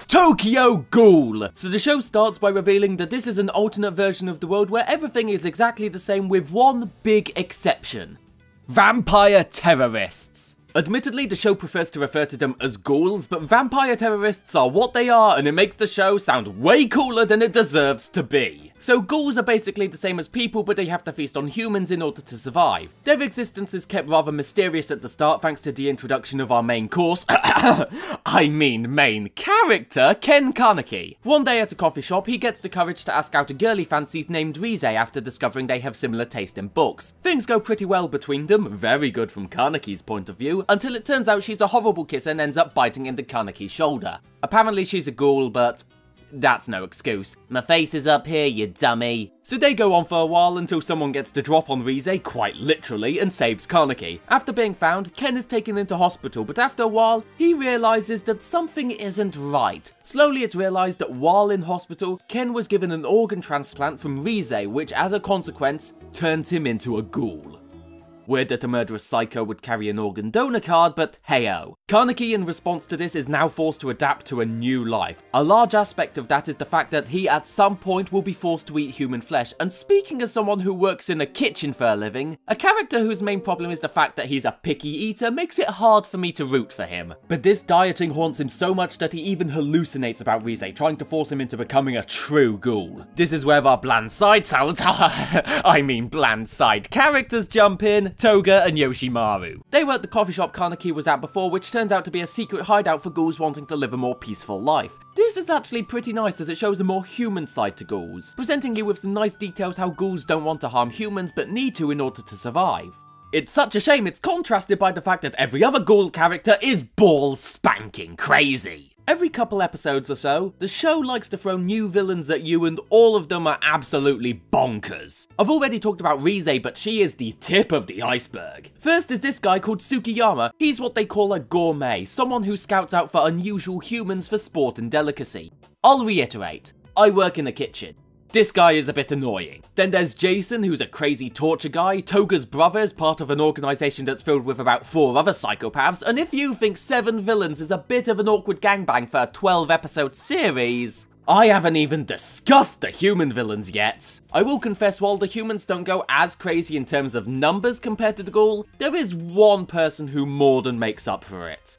Tokyo Ghoul! So the show starts by revealing that this is an alternate version of the world where everything is exactly the same with one big exception. Vampire terrorists. Admittedly, the show prefers to refer to them as ghouls, but vampire terrorists are what they are, and it makes the show sound way cooler than it deserves to be. So ghouls are basically the same as people, but they have to feast on humans in order to survive. Their existence is kept rather mysterious at the start thanks to the introduction of our main course, main character, Ken Kaneki. One day at a coffee shop, he gets the courage to ask out a girl he fancies named Rize after discovering they have similar taste in books. Things go pretty well between them, very good from Kaneki's point of view, until it turns out she's a horrible kisser and ends up biting into Kaneki's shoulder. Apparently she's a ghoul, but that's no excuse. My face is up here, you dummy. So they go on for a while until someone gets the drop on Rize, quite literally, and saves Kaneki. After being found, Ken is taken into hospital, but after a while, he realizes that something isn't right. Slowly it's realized that while in hospital, Ken was given an organ transplant from Rize, which as a consequence, turns him into a ghoul. Weird that a murderous psycho would carry an organ donor card, but heyo. Kaneki, in response to this, is now forced to adapt to a new life. A large aspect of that is the fact that he at some point will be forced to eat human flesh, and speaking as someone who works in a kitchen for a living, a character whose main problem is the fact that he's a picky eater makes it hard for me to root for him. But this dieting haunts him so much that he even hallucinates about Rize, trying to force him into becoming a true ghoul. This is where our bland side characters jump in, Toga and Yoshimaru. They were at the coffee shop Kaneki was at before, which turns out to be a secret hideout for ghouls wanting to live a more peaceful life. This is actually pretty nice as it shows a more human side to ghouls, presenting you with some nice details how ghouls don't want to harm humans but need to in order to survive. It's such a shame it's contrasted by the fact that every other ghoul character is balls spanking crazy. Every couple episodes or so, the show likes to throw new villains at you and all of them are absolutely bonkers. I've already talked about Rize, but she is the tip of the iceberg. First is this guy called Tsukiyama. He's what they call a gourmet, someone who scouts out for unusual humans for sport and delicacy. I'll reiterate, I work in the kitchen. This guy is a bit annoying. Then there's Jason, who's a crazy torture guy. Toga's brother is part of an organisation that's filled with about 4 other psychopaths, and if you think 7 villains is a bit of an awkward gangbang for a 12-episode series, I haven't even discussed the human villains yet. I will confess, while the humans don't go as crazy in terms of numbers compared to the ghoul, there is one person who more than makes up for it.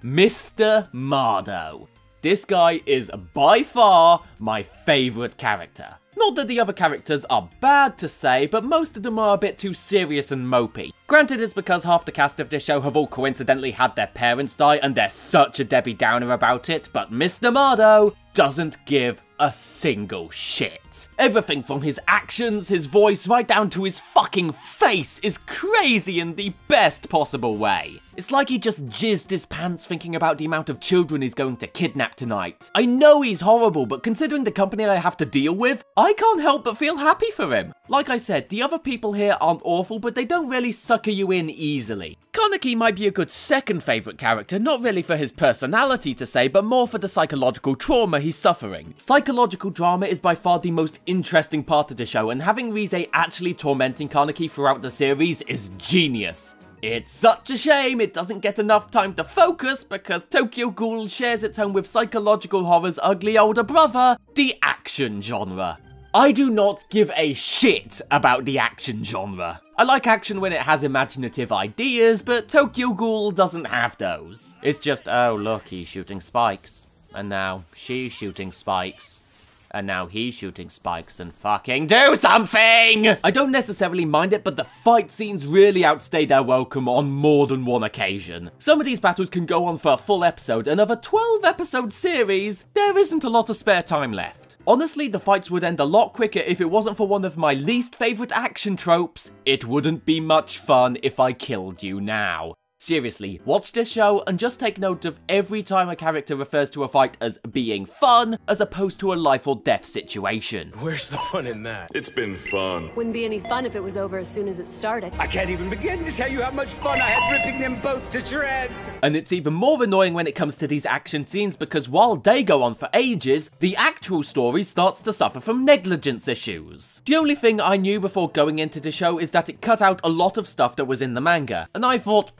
Mr. Mardo. This guy is by far my favourite character. Not that the other characters are bad to say, but most of them are a bit too serious and mopey. Granted, it's because half the cast of this show have all coincidentally had their parents die and they're such a Debbie Downer about it, but Mr. Mardo doesn't give a single shit. Everything from his actions, his voice, right down to his fucking face is crazy in the best possible way. It's like he just jizzed his pants thinking about the amount of children he's going to kidnap tonight. I know he's horrible, but considering the company I have to deal with, I can't help but feel happy for him. Like I said, the other people here aren't awful, but they don't really sucker you in easily. Kaneki might be a good second favourite character, not really for his personality to say, but more for the psychological trauma he's suffering. Psychological drama is by far the most interesting part of the show, and having Rize actually tormenting Kaneki throughout the series is genius. It's such a shame it doesn't get enough time to focus because Tokyo Ghoul shares its home with psychological horror's ugly older brother, the action genre. I do not give a shit about the action genre. I like action when it has imaginative ideas, but Tokyo Ghoul doesn't have those. It's just, oh look, he's shooting spikes. And now she's shooting spikes. And now he's shooting spikes and fucking do something! I don't necessarily mind it, but the fight scenes really outstay their welcome on more than one occasion. Some of these battles can go on for a full episode, and of a 12-episode series, there isn't a lot of spare time left. Honestly, the fights would end a lot quicker if it wasn't for one of my least favourite action tropes. It wouldn't be much fun if I killed you now. Seriously, watch this show and just take note of every time a character refers to a fight as being fun, as opposed to a life or death situation. Where's the fun in that? It's been fun. Wouldn't be any fun if it was over as soon as it started. I can't even begin to tell you how much fun I had ripping them both to shreds. And it's even more annoying when it comes to these action scenes because while they go on for ages, the actual story starts to suffer from negligence issues. The only thing I knew before going into the show is that it cut out a lot of stuff that was in the manga, and I thought,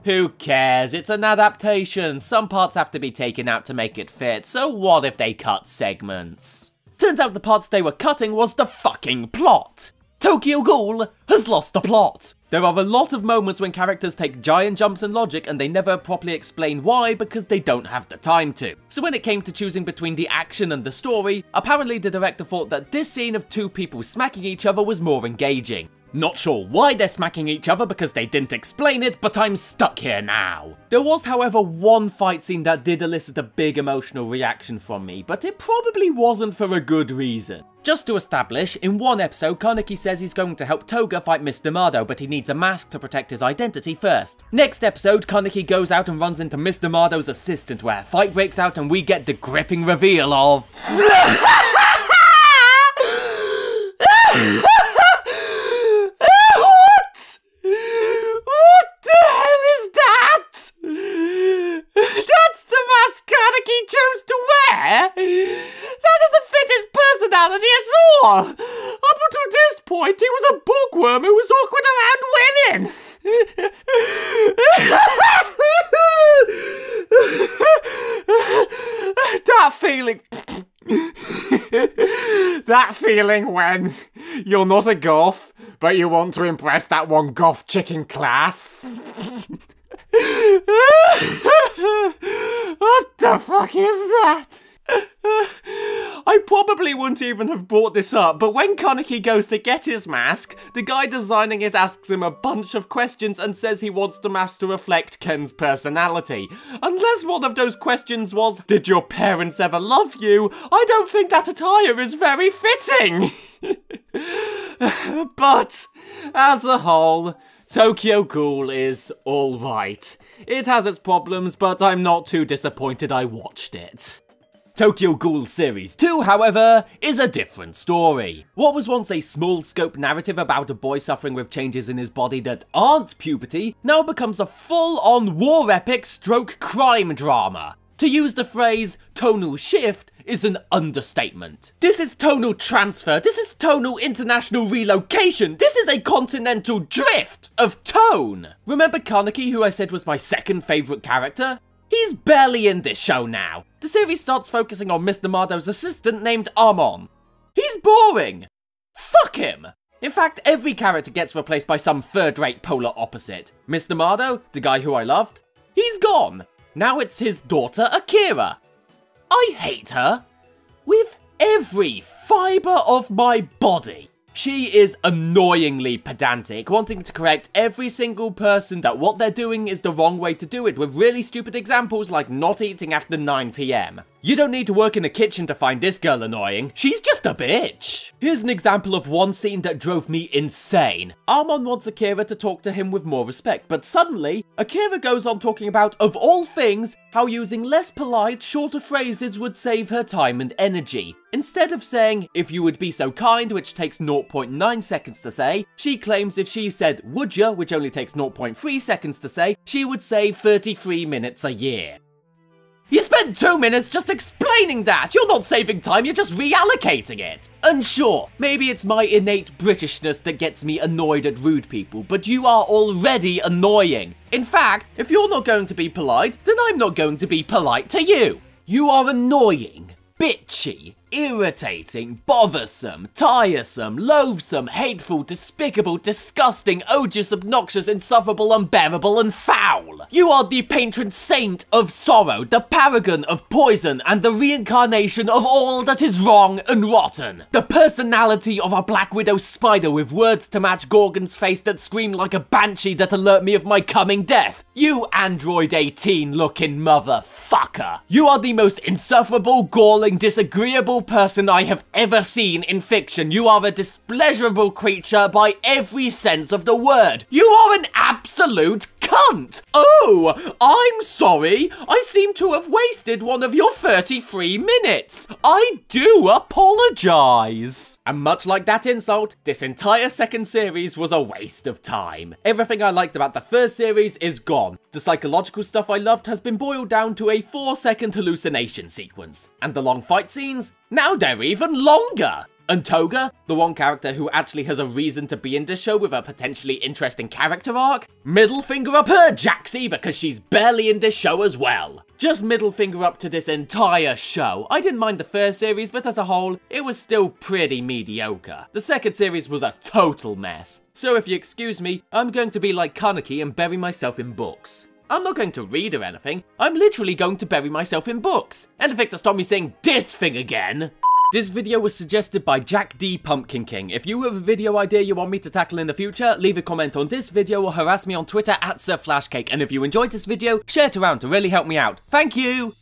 Who cares? It's an adaptation. Some parts have to be taken out to make it fit, so what if they cut segments? Turns out the parts they were cutting was the fucking plot. Tokyo Ghoul has lost the plot. There are a lot of moments when characters take giant jumps in logic and they never properly explain why because they don't have the time to. So when it came to choosing between the action and the story, apparently the director thought that this scene of two people smacking each other was more engaging. Not sure why they're smacking each other because they didn't explain it, but I'm stuck here now. There was, however, one fight scene that did elicit a big emotional reaction from me, but it probably wasn't for a good reason. Just to establish, in one episode, Kaneki says he's going to help Toga fight Mr. Mado, but he needs a mask to protect his identity first. Next episode, Kaneki goes out and runs into Mr. Mado's assistant, where a fight breaks out and we get the gripping reveal of... That's the mask Kaneki chose to wear? That doesn't fit his personality at all! Up until this point, he was a bookworm who was awkward around women! That feeling... that feeling when you're not a goth, but you want to impress that one goth chick in class? What the fuck is that? I probably wouldn't even have brought this up, but when Kaneki goes to get his mask, the guy designing it asks him a bunch of questions and says he wants the mask to reflect Ken's personality. Unless one of those questions was, did your parents ever love you? I don't think that attire is very fitting. But, as a whole, Tokyo Ghoul is alright. It has its problems, but I'm not too disappointed I watched it. Tokyo Ghoul Series 2, however, is a different story. What was once a small-scope narrative about a boy suffering with changes in his body that aren't puberty, now becomes a full-on war epic stroke crime drama. To use the phrase tonal shift is an understatement. This is tonal transfer, this is tonal international relocation, this is a continental drift of tone. Remember Kaneki, who I said was my second favourite character? He's barely in this show now. The series starts focusing on Mr. Mado's assistant named Amon. He's boring. Fuck him. In fact, every character gets replaced by some third-rate polar opposite. Mr. Mado, the guy who I loved, he's gone. Now it's his daughter, Akira. I hate her. With every fibre of my body. She is annoyingly pedantic, wanting to correct every single person that what they're doing is the wrong way to do it, with really stupid examples like not eating after 9 PM. You don't need to work in a kitchen to find this girl annoying. She's just a bitch. Here's an example of one scene that drove me insane. Amon wants Akira to talk to him with more respect, but suddenly, Akira goes on talking about, of all things, how using less polite, shorter phrases would save her time and energy. Instead of saying, if you would be so kind, which takes 0.9 seconds to say, she claims if she said, would ya, which only takes 0.3 seconds to say, she would save 33 minutes a year. You spent 2 minutes just explaining that! You're not saving time, you're just reallocating it! And sure, maybe it's my innate Britishness that gets me annoyed at rude people, but you are already annoying. In fact, if you're not going to be polite, then I'm not going to be polite to you. You are annoying, bitchy, irritating, bothersome, tiresome, loathsome, hateful, despicable, disgusting, odious, obnoxious, insufferable, unbearable, and foul. You are the patron saint of sorrow, the paragon of poison, and the reincarnation of all that is wrong and rotten. The personality of a Black Widow spider with words to match Gorgon's face that scream like a banshee that alert me of my coming death. You Android 18 looking motherfucker. You are the most insufferable, galling, disagreeable person I have ever seen in fiction. You are a displeasurable creature by every sense of the word. You are an absolute cunt! Oh, I'm sorry. I seem to have wasted one of your 33 minutes. I do apologise. And much like that insult, this entire second series was a waste of time. Everything I liked about the first series is gone. The psychological stuff I loved has been boiled down to a 4-second hallucination sequence. And the long fight scenes? Now they're even longer! And Toga, the one character who actually has a reason to be in this show with a potentially interesting character arc? Middle finger up her Jaxie because she's barely in this show as well. Just middle finger up to this entire show. I didn't mind the first series, but as a whole, it was still pretty mediocre. The second series was a total mess. So if you excuse me, I'm going to be like Kaneki and bury myself in books. I'm not going to read or anything, I'm literally going to bury myself in books. Anything to stop me saying this thing again. This video was suggested by Jack D. Pumpkin King. If you have a video idea you want me to tackle in the future, leave a comment on this video or harass me on Twitter @SirFlashCake. And if you enjoyed this video, share it around to really help me out. Thank you!